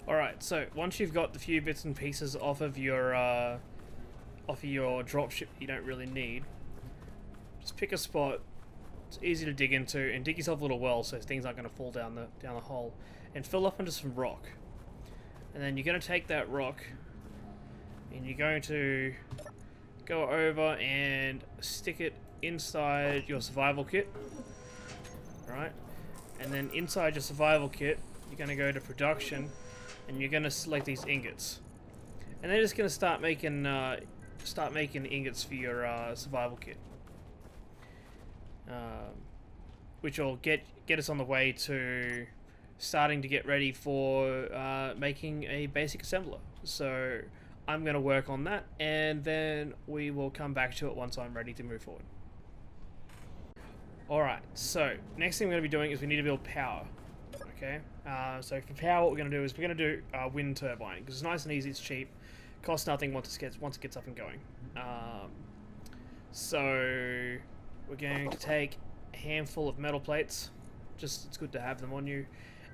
Alright, so once you've got the few bits and pieces off of your dropship you don't really need, just pick a spot. It's easy to dig into, and dig yourself a little well so things aren't going to fall down the hole, and fill up into some rock. And then you're going to take that rock, and you're going to go over and stick it inside your survival kit. Alright, and then inside your survival kit, you're going to go to production, and you're going to select these ingots. And they're just going to start making ingots for your survival kit. Which will get us on the way to starting to get ready for making a basic assembler. So I'm going to work on that, and then we will come back to it once I'm ready to move forward. Alright, so next thing we're going to be doing is we need to build power. Okay, so for power, what we're going to do is we're going to do wind turbine, because it's nice and easy, it's cheap, costs nothing once it gets up and going. So we're going to take a handful of metal plates. Just, it's good to have them on you.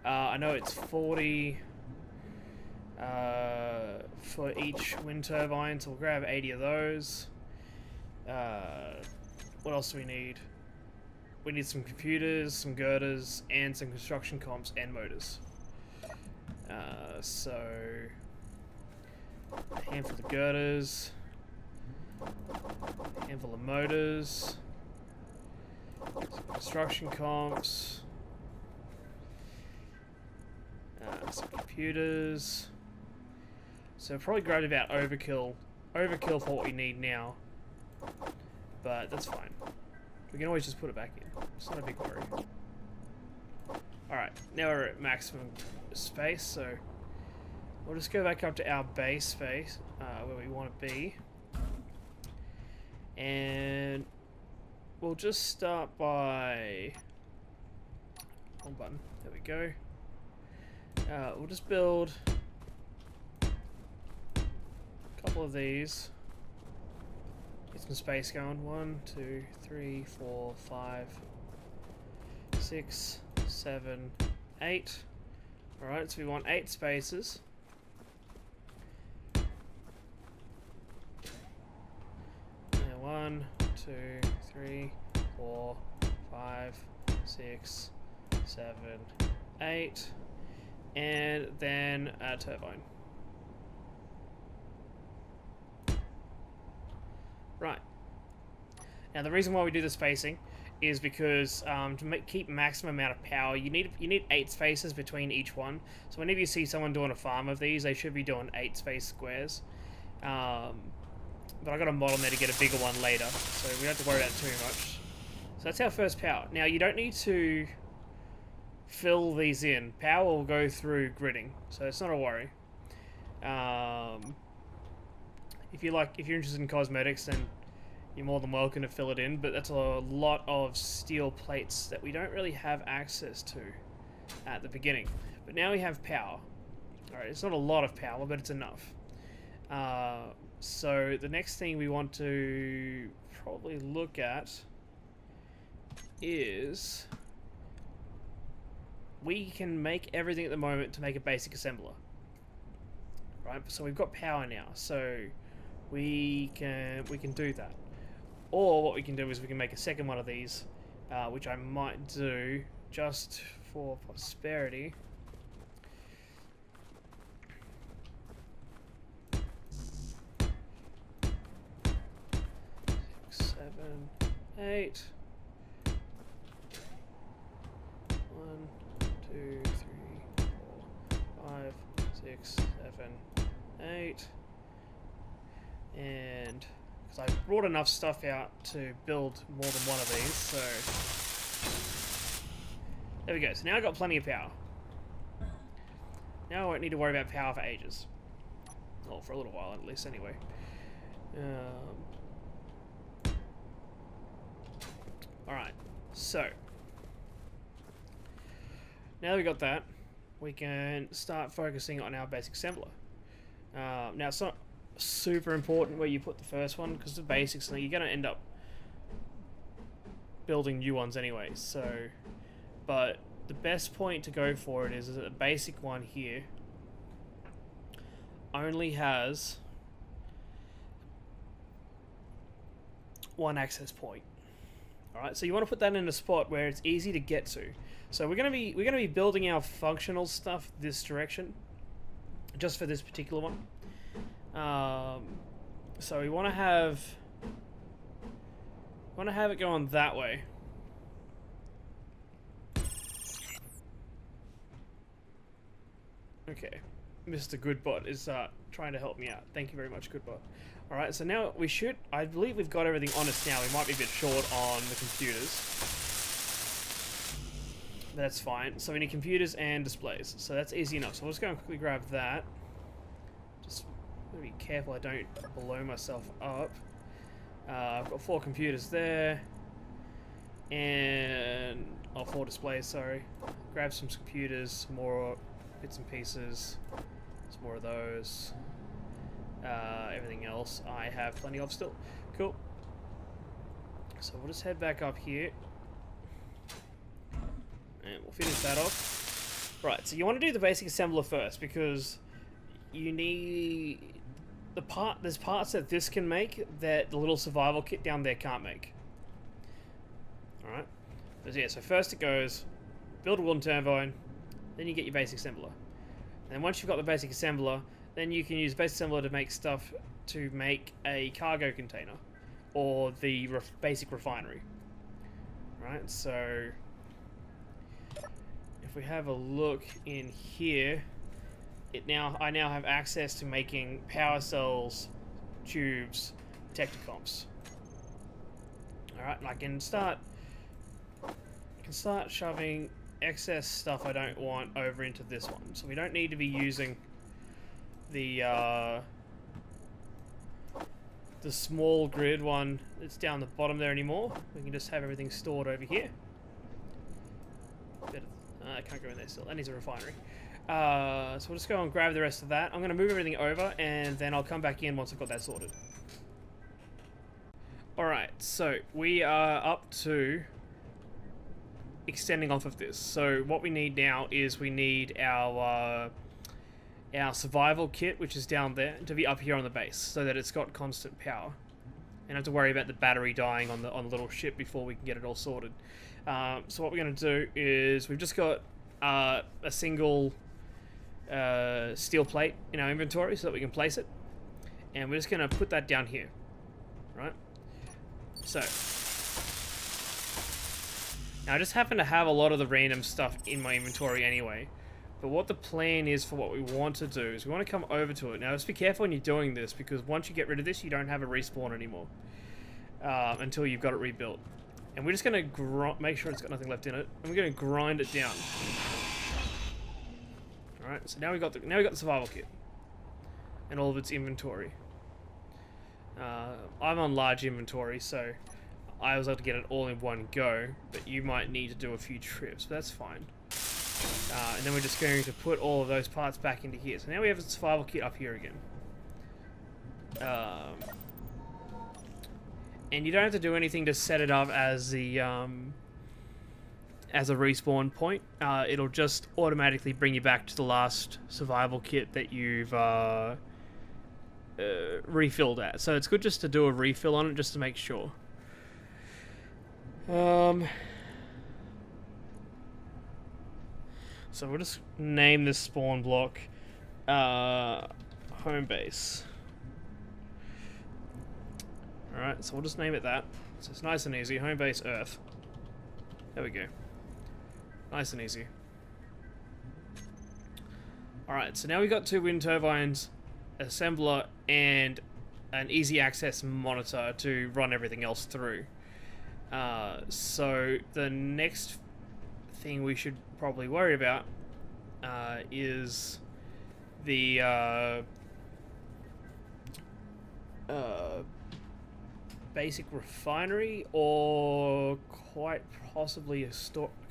I know it's 40 for each wind turbine, so we'll grab 80 of those. What else do we need? We need some computers, some girders, and some construction comps and motors. So a handful of girders, a handful of motors, some construction comps, some computers. So probably grabbed about overkill for what we need now, but that's fine. We can always just put it back in. It's not a big worry. Alright, now we're at maximum space, so we'll just go back up to our base space, where we want to be. And we'll just start by... Wrong button. There we go. We'll just build a couple of these. Get some space going. 1, 2, 3, 4, 5, 6, 7, 8. Alright, so we want 8 spaces. Now 1, 2, 3, 4, 5, 6, 7, 8. And then a turbine. Right. Now the reason why we do the spacing is because to keep maximum amount of power, you need 8 spaces between each one. So whenever you see someone doing a farm of these, they should be doing 8 space squares. But I got a model there to get a bigger one later, so we don't have to worry about it too much. So that's our first power. Now you don't need to fill these in. Power will go through gridding, so it's not a worry. If you're interested in cosmetics, then you're more than welcome to fill it in, but that's a lot of steel plates that we don't really have access to at the beginning. But now we have power. Alright, it's not a lot of power, but it's enough. So the next thing we want to probably look at is we can make everything at the moment to make a basic assembler. Right, so we've got power now, so we can do that. Or what we can do is we can make a second one of these, which I might do just for prosperity. Six, 7, 8. 1, 2, 3, 4, 5, 6, 7, 8. And because I brought enough stuff out to build more than one of these, so there we go. So now I've got plenty of power. Now I won't need to worry about power for ages. Well, for a little while at least, anyway. Alright, so now that we got that, we can start focusing on our basic assembler. Now it's not super important where you put the first one, because the basics, you're going to end up building new ones anyway, so, but the best point to go for it is a basic one here, only has one access point. All right, so you want to put that in a spot where it's easy to get to. So we're gonna be building our functional stuff this direction, just for this particular one. So we want to have it going that way. Okay, Mr. Goodbot is trying to help me out. Thank you very much, Goodbot. Alright, so now we should... I believe we've got everything on us now. We might be a bit short on the computers. But that's fine. So we need computers and displays. So that's easy enough. So we'll just go and quickly grab that. Just be careful I don't blow myself up. I've got 4 computers there. And... oh, 4 displays, sorry. Grab some computers, some more bits and pieces. Some more of those. Everything else I have plenty of still. Cool. So we'll just head back up here. And we'll finish that off. Right, so you want to do the basic assembler first, because you need... there's parts that this can make that the little survival kit down there can't make. Alright. But yeah, so first it goes, build a wooden turbine, then you get your basic assembler. And once you've got the basic assembler, then you can use basic assembler to make stuff to make a cargo container, or the basic refinery. Right, so if we have a look in here, I now have access to making power cells, tubes, detector-comps. All right, and I can start shoving excess stuff I don't want over into this one. So we don't need to be using the small grid one that's down the bottom there anymore. We can just have everything stored over here. I can't go in there still. That needs a refinery. So we'll just go and grab the rest of that. I'm going to move everything over, and then I'll come back in once I've got that sorted. Alright, so we are up to extending off of this. So what we need now is we need our survival kit, which is down there, to be up here on the base, so that it's got constant power. And have to worry about the battery dying on the little ship before we can get it all sorted. So what we're going to do is we've just got a single steel plate in our inventory so that we can place it, and we're just going to put that down here, right? So now I just happen to have a lot of the random stuff in my inventory anyway. But what the plan is for what we want to do is we want to come over to it. Now, just be careful when you're doing this, because once you get rid of this, you don't have a respawn anymore until you've got it rebuilt. And we're just going to make sure it's got nothing left in it, and we're going to grind it down. All right. So now we got the survival kit and all of its inventory. I'm on large inventory, so I was able to get it all in one go. But you might need to do a few trips, but that's fine. And then we're just going to put all of those parts back into here. So now we have a survival kit up here again. And you don't have to do anything to set it up as the as a respawn point. It'll just automatically bring you back to the last survival kit that you've refilled at. So it's good just to do a refill on it just to make sure. So we'll just name this spawn block home base. Alright, so we'll just name it that. So it's nice and easy. Home base Earth. There we go. Nice and easy. Alright, so now we've got 2 wind turbines, assembler, and an easy access monitor to run everything else through. So the next thing we should probably worry about is the basic refinery, or quite possibly a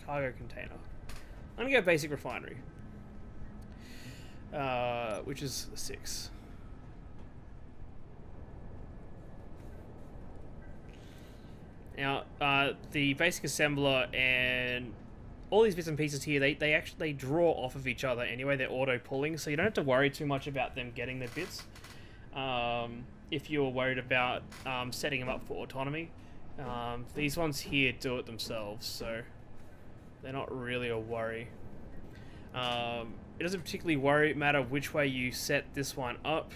cargo container. I'm gonna go basic refinery, which is 6. Now, the basic assembler and all these bits and pieces here, they actually draw off of each other anyway. They're auto pulling, so you don't have to worry too much about them getting their bits. If you're worried about setting them up for autonomy, these ones here do it themselves, so they're not really a worry. It doesn't particularly matter which way you set this one up,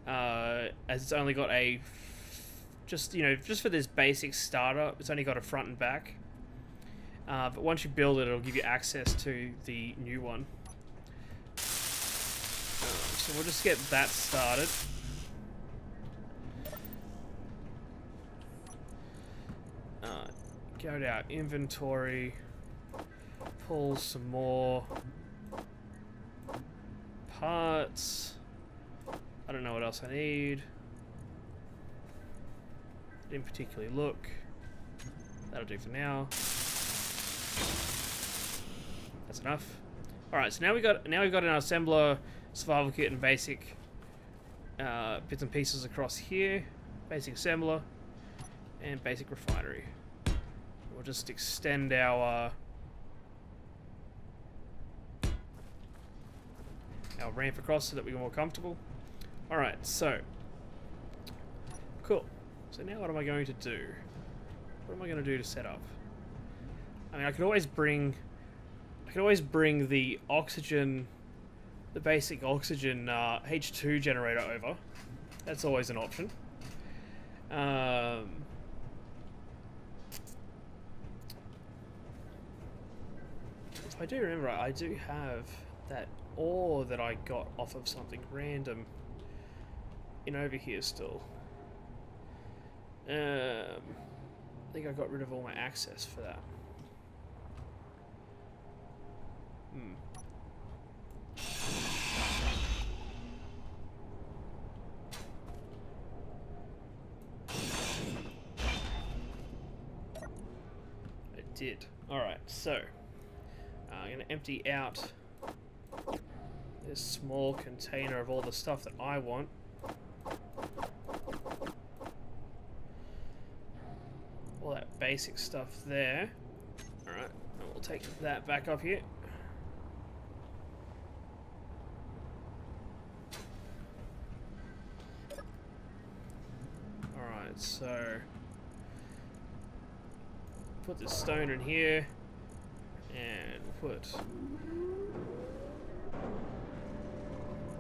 as it's only got a just for this basic startup, it's only got a front and back. But once you build it, it'll give you access to the new one. So we'll just get that started. Go to our inventory, pull some more parts. I don't know what else I need. Didn't particularly look. That'll do for now. That's enough. Alright, so now we've got an assembler, survival kit, and basic bits and pieces across here. Basic assembler and basic refinery. We'll just extend our ramp across so that we're more comfortable. Alright, so cool. So now what am I going to do? What am I going to do to set up? I mean, I could always bring the oxygen, the basic oxygen H2 generator over. That's always an option. If I do remember, I do have that ore that I got off of something random in over here still. I think I got rid of all my access for that. I did. Alright, so I'm going to empty out this small container of all the stuff that I want. All that basic stuff there. Alright, and we'll take that back up here. Alright, so put this stone in here and put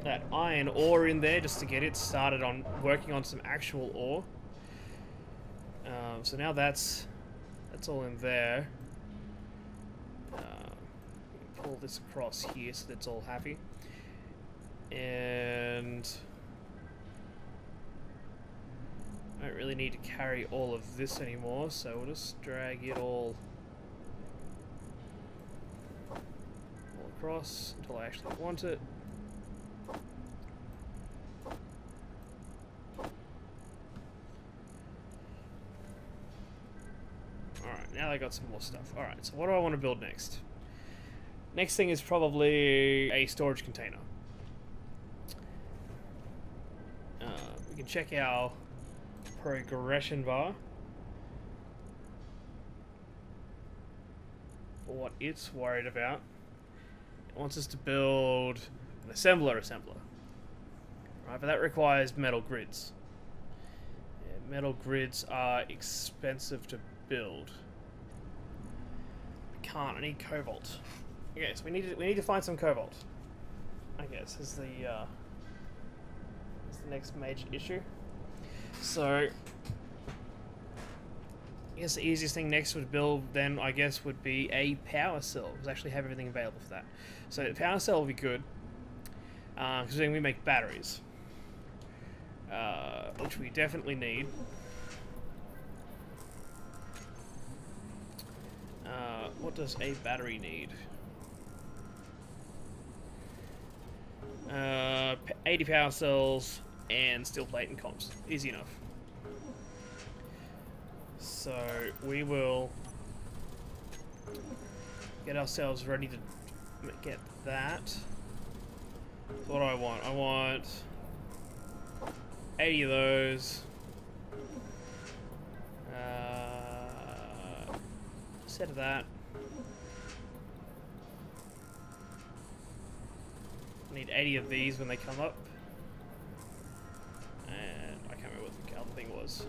that iron ore in there just to get it started on working on some actual ore. So now that's all in there. Pull this across here so that's all happy. And I don't really need to carry all of this anymore, so we'll just drag it all across until I actually want it. Alright, now I got some more stuff. Alright, so what do I want to build next? Next thing is probably a storage container. We can check our progression bar for what it's worried about. It wants us to build an assembler. Right, but that requires metal grids. Yeah, metal grids are expensive to build. I need cobalt. Okay, so we need to find some cobalt, I guess, is the next major issue. So I guess the easiest thing next would build then, I guess, would be a power cell, because I actually have everything available for that. So the power cell will be good, because then we make batteries, which we definitely need. What does a battery need? 80 power cells and steel plate and comps. Easy enough. So we will get ourselves ready to get that. So what do I want? I want 80 of those. Set of that. need 80 of these when they come up. And I can't remember what the other thing was.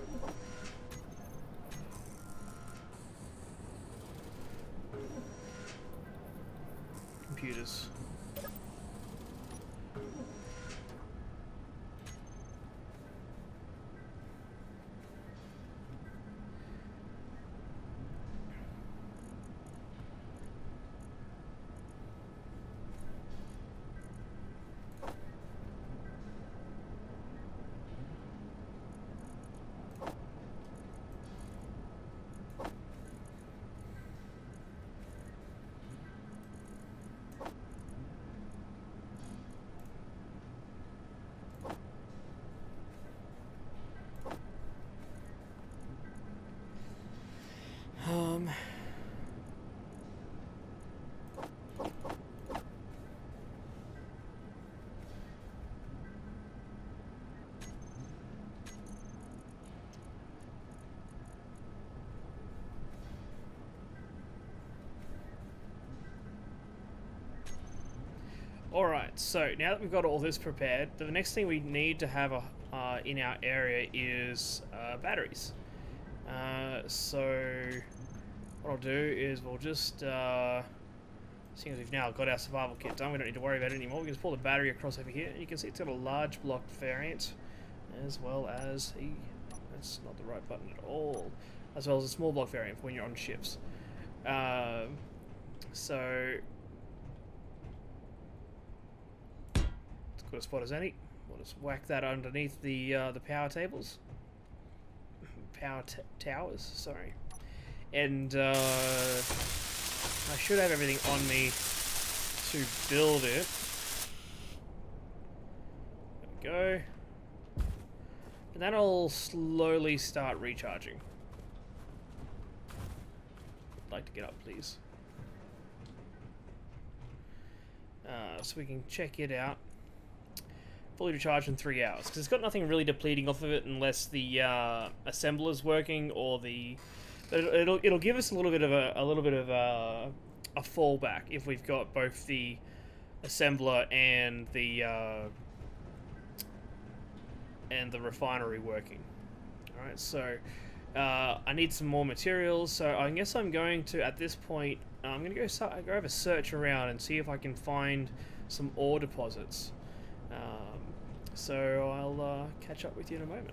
Computers. Alright, so now that we've got all this prepared, the next thing we need to have in our area is batteries. So what I'll do is we'll just, seeing as we've now got our survival kit done, we don't need to worry about it anymore. We can just pull the battery across over here, and you can see it's got a large block variant, as well as a, that's not the right button at all, as well as a small block variant for when you're on ships. So good a spot as any. We'll just whack that underneath the power tables. Towers, sorry. And I should have everything on me to build it. There we go. And then I'll slowly start recharging. I'd like to get up, please. So we can check it out. Fully recharged in 3 hours, because it's got nothing really depleting off of it unless the assembler's working, or the. It'll give us a little bit of a fallback if we've got both the assembler and the refinery working. All right, so I need some more materials. So I guess I'm going to, at this point, I'm going to go have a search around and see if I can find some ore deposits. So I'll catch up with you in a moment.